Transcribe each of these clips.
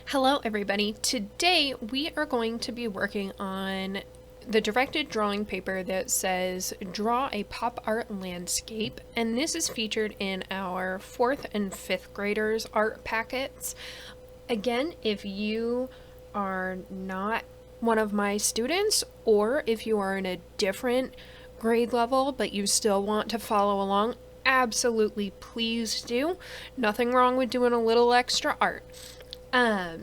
Hello everybody. Today we are going to be working on the directed drawing paper that says draw a pop art landscape, and this is featured in our 4th and 5th graders art packets. Again, if you are not one of my students, or if you are in a different grade level but you still want to follow along, absolutely please do. Nothing wrong with doing a little extra art.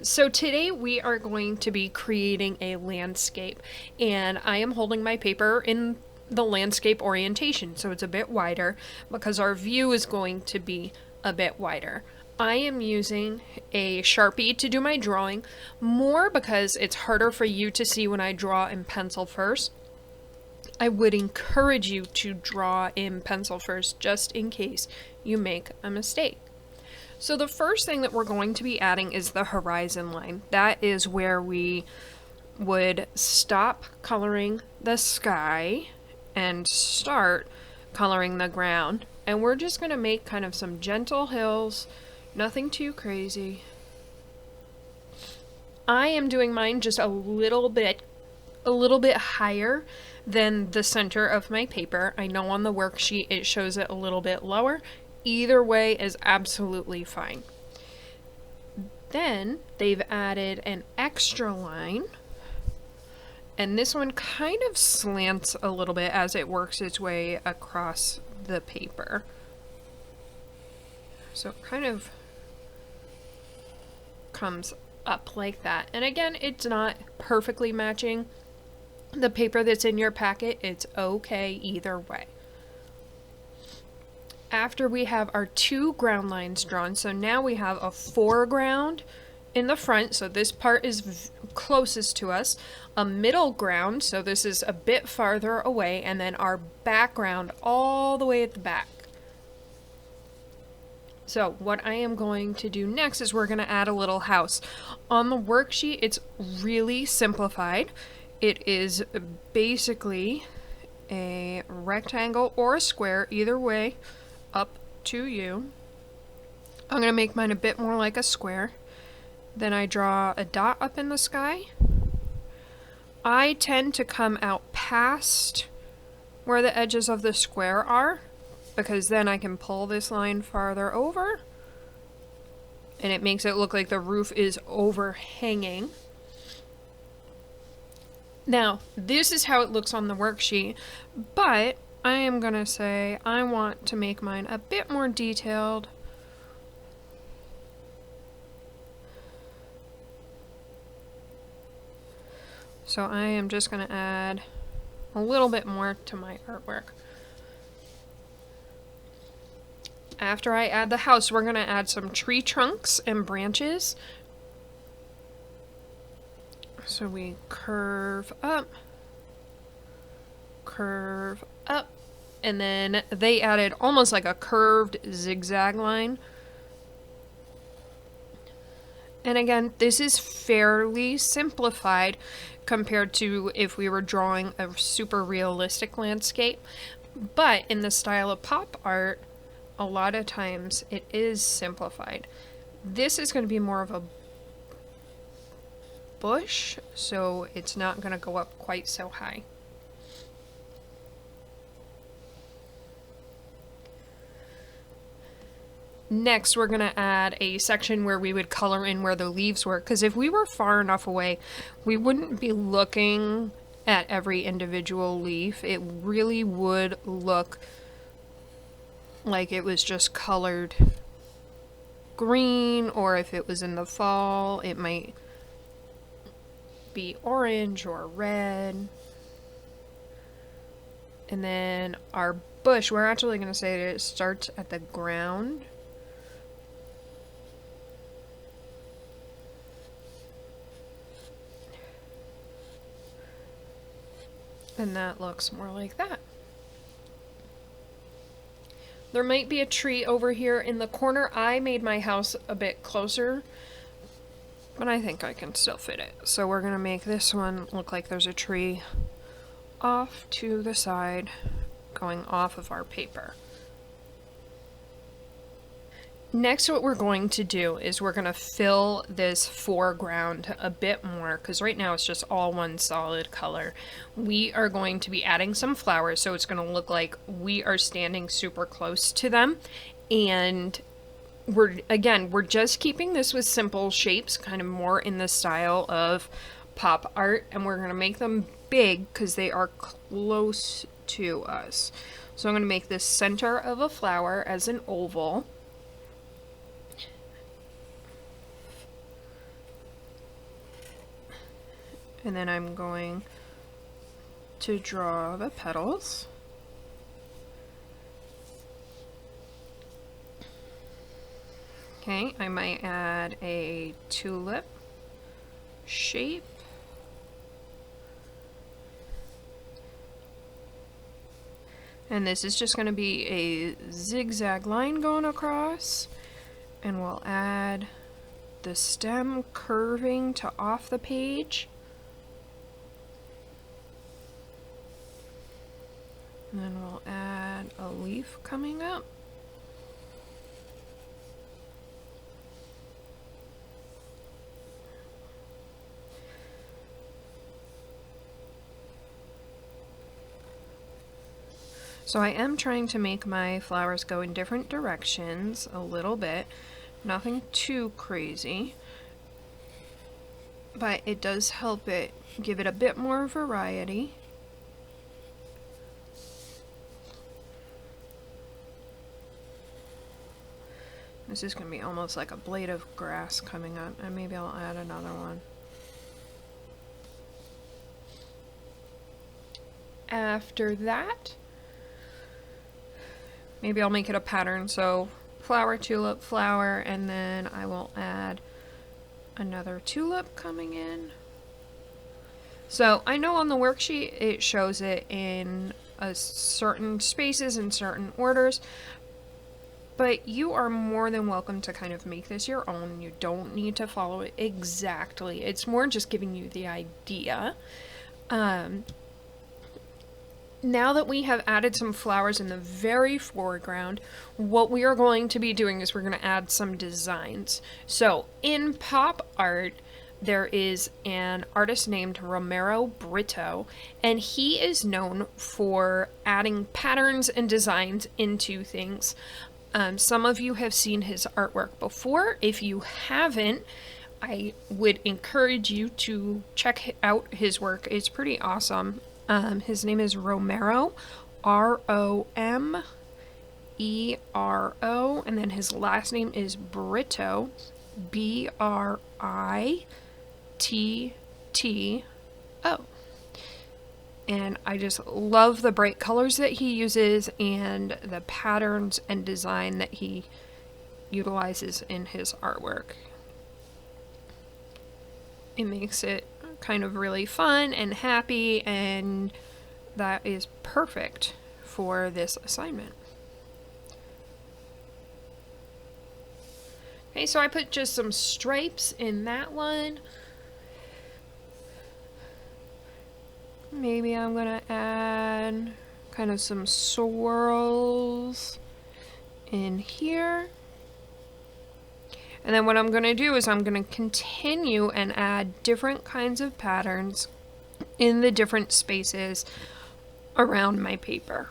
So today we are going to be creating a landscape, and I am holding my paper in the landscape orientation, so it's a bit wider because our view is going to be a bit wider. I am using a Sharpie to do my drawing, more because it's harder for you to see when I draw in pencil first. I would encourage you to draw in pencil first, just in case you make a mistake. So the first thing that we're going to be adding is the horizon line. That is where we would stop coloring the sky and start coloring the ground. And we're just going to make kind of some gentle hills, nothing too crazy. I am doing mine just a little bit higher than the center of my paper. I know on the worksheet it shows it a little bit lower. Either way is absolutely fine. Then they've added an extra line, and this one kind of slants a little bit as it works its way across the paper. So it kind of comes up like that. And again, it's not perfectly matching the paper that's in your packet. It's okay either way. After we have our 2 ground lines drawn, so now we have a foreground in the front, so this part is closest to us, a middle ground, so this is a bit farther away, and then our background all the way at the back. So what I am going to do next is we're going to add a little house. On the worksheet, it's really simplified. It is basically a rectangle or a square, either way. Up to you. I'm going to make mine a bit more like a square. Then I draw a dot up in the sky. I tend to come out past where the edges of the square are, because then I can pull this line farther over, and it makes it look like the roof is overhanging. Now, this is how it looks on the worksheet, but I am going to say I want to make mine a bit more detailed. So I am just going to add a little bit more to my artwork. After I add the house, we're going to add some tree trunks and branches. So we curve up, and then they added almost like a curved zigzag line. And again, this is fairly simplified compared to if we were drawing a super realistic landscape, but in the style of pop art, a lot of times it is simplified. This is going to be more of a bush, so it's not going to go up quite so high. Next, we're going to add a section where we would color in where the leaves were, because if we were far enough away, we wouldn't be looking at every individual leaf. It really would look like it was just colored green, or if it was in the fall, it might be orange or red. And then our bush, we're actually going to say that it starts at the ground. And that looks more like that. There might be a tree over here in the corner. I made my house a bit closer, but I think I can still fit it. So we're going to make this one look like there's a tree off to the side, going off of our paper. Next, what we're going to do is we're going to fill this foreground a bit more, because right now it's just all one solid color. We are going to be adding some flowers, so it's going to look like we are standing super close to them. And we're just keeping this with simple shapes, kind of more in the style of pop art, and we're going to make them big because they are close to us. So I'm going to make this center of a flower as an oval. And then I'm going to draw the petals. Okay, I might add a tulip shape. And this is just going to be a zigzag line going across. And we'll add the stem curving to off the page. And then we'll add a leaf coming up. So I am trying to make my flowers go in different directions a little bit. Nothing too crazy. But it does help it give it a bit more variety. This is going to be almost like a blade of grass coming up, and maybe I'll add another one. After that, maybe I'll make it a pattern, so flower, tulip, flower, and then I will add another tulip coming in. So I know on the worksheet it shows it in certain spaces and certain orders, but you are more than welcome to kind of make this your own. You don't need to follow it exactly. It's more just giving you the idea. Now that we have added some flowers in the very foreground, what we are going to be doing is we're going to add some designs. So in pop art, there is an artist named Romero Brito, and he is known for adding patterns and designs into things. Some of you have seen his artwork before. If you haven't, I would encourage you to check out his work. It's pretty awesome. His name is Romero, R-O-M-E-R-O, and then his last name is Brito, B-R-I-T-T-O. And I just love the bright colors that he uses and the patterns and design that he utilizes in his artwork. It makes it kind of really fun and happy, and that is perfect for this assignment. Okay, so I put just some stripes in that one. Maybe I'm gonna add kind of some swirls in here. And then what I'm gonna do is I'm gonna continue and add different kinds of patterns in the different spaces around my paper.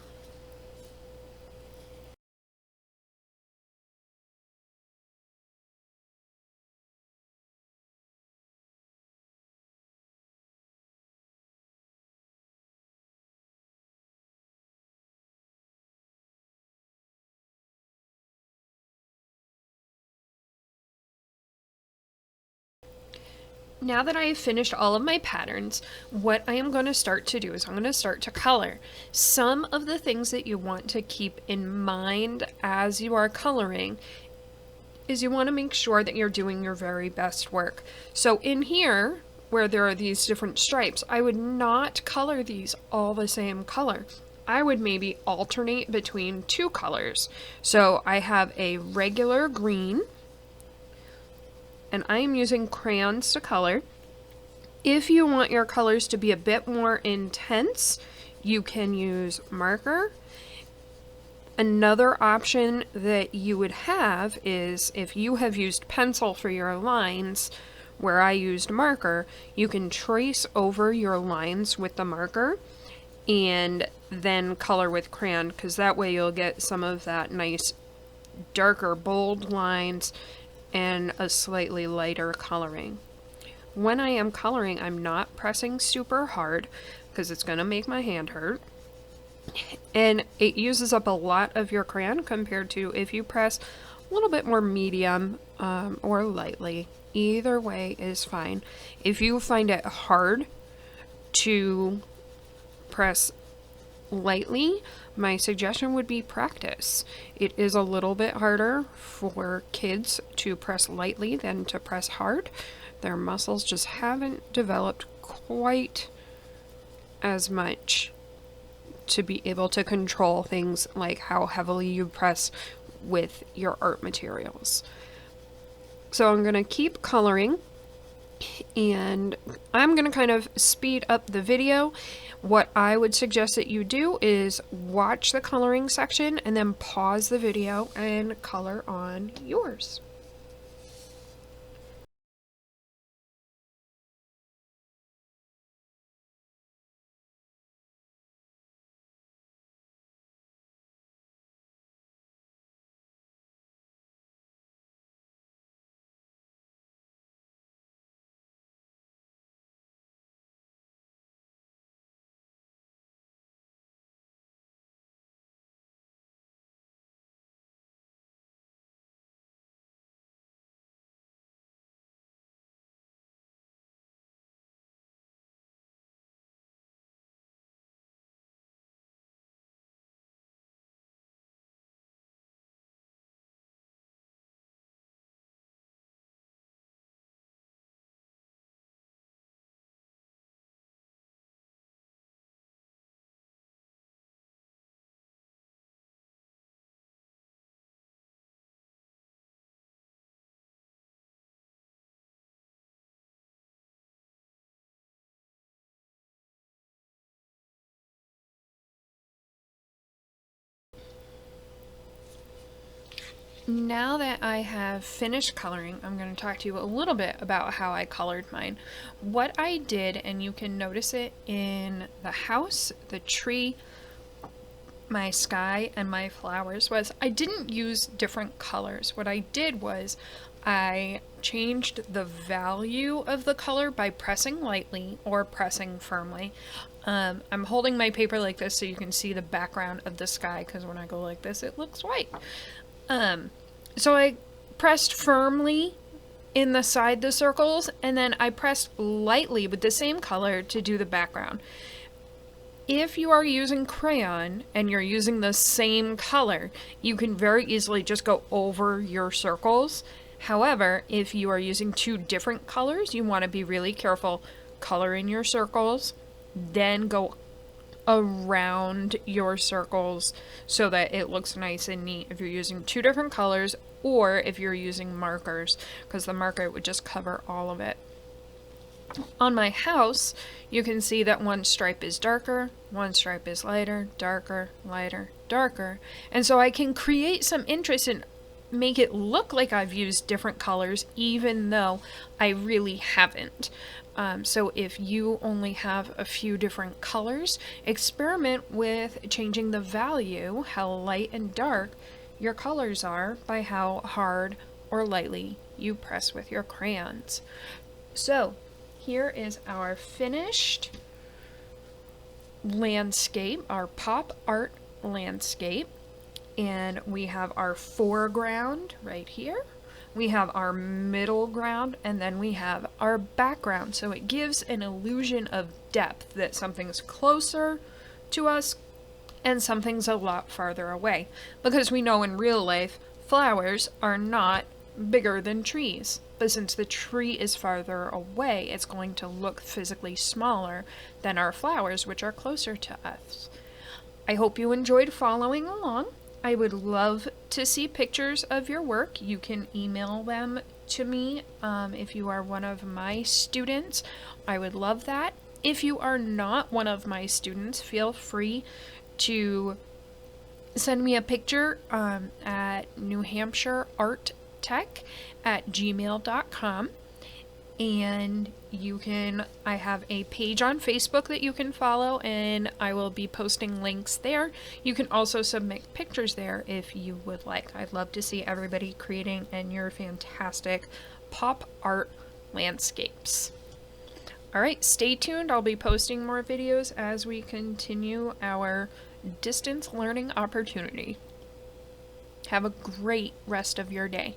Now that I have finished all of my patterns, what I am going to start to do is I'm going to start to color. Some of the things that you want to keep in mind as you are coloring is you want to make sure that you're doing your very best work. So in here, where there are these different stripes, I would not color these all the same color. I would maybe alternate between two colors. So I have a regular green, and I am using crayons to color. If you want your colors to be a bit more intense, you can use marker. Another option that you would have is if you have used pencil for your lines, where I used marker, you can trace over your lines with the marker and then color with crayon, because that way you'll get some of that nice darker bold lines and a slightly lighter coloring. When I am coloring, I'm not pressing super hard because it's going to make my hand hurt. And it uses up a lot of your crayon compared to if you press a little bit more medium or lightly. Either way is fine. If you find it hard to press lightly, my suggestion would be practice. It is a little bit harder for kids to press lightly than to press hard. Their muscles just haven't developed quite as much to be able to control things like how heavily you press with your art materials. So I'm going to keep coloring, and I'm going to kind of speed up the video. What I would suggest that you do is watch the coloring section and then pause the video and color on yours. Now that I have finished coloring, I'm going to talk to you a little bit about how I colored mine. What I did, and you can notice it in the house, the tree, my sky, and my flowers, was I didn't use different colors. What I did was I changed the value of the color by pressing lightly or pressing firmly. I'm holding my paper like this so you can see the background of the sky, because when I go like this it looks white. So I pressed firmly in the side the circles, and then I pressed lightly with the same color to do the background. If you are using crayon and you're using the same color, you can very easily just go over your circles. However, if you are using two different colors, you want to be really careful. Color in your circles, then go around your circles so that it looks nice and neat if you're using two different colors, or if you're using markers, because the marker would just cover all of it. On my house, you can see that one stripe is darker, one stripe is lighter, darker, lighter, darker, and so I can create some interest and make it look like I've used different colors even though I really haven't. So if you only have a few different colors, experiment with changing the value, how light and dark your colors are, by how hard or lightly you press with your crayons. So here is our finished landscape, our pop art landscape. And we have our foreground right here. We have our middle ground, and then we have our background. So it gives an illusion of depth, that something's closer to us and something's a lot farther away. Because we know in real life, flowers are not bigger than trees. But since the tree is farther away, it's going to look physically smaller than our flowers, which are closer to us. I hope you enjoyed following along. I would love to see pictures of your work. You can email them to me if you are one of my students. I would love that. If you are not one of my students, feel free to send me a picture at newhampshirearttech@gmail.com. And I have a page on Facebook that you can follow, and I will be posting links there. You can also submit pictures there if you would like. I'd love to see everybody creating in your fantastic pop art landscapes. Alright, stay tuned. I'll be posting more videos as we continue our distance learning opportunity. Have a great rest of your day.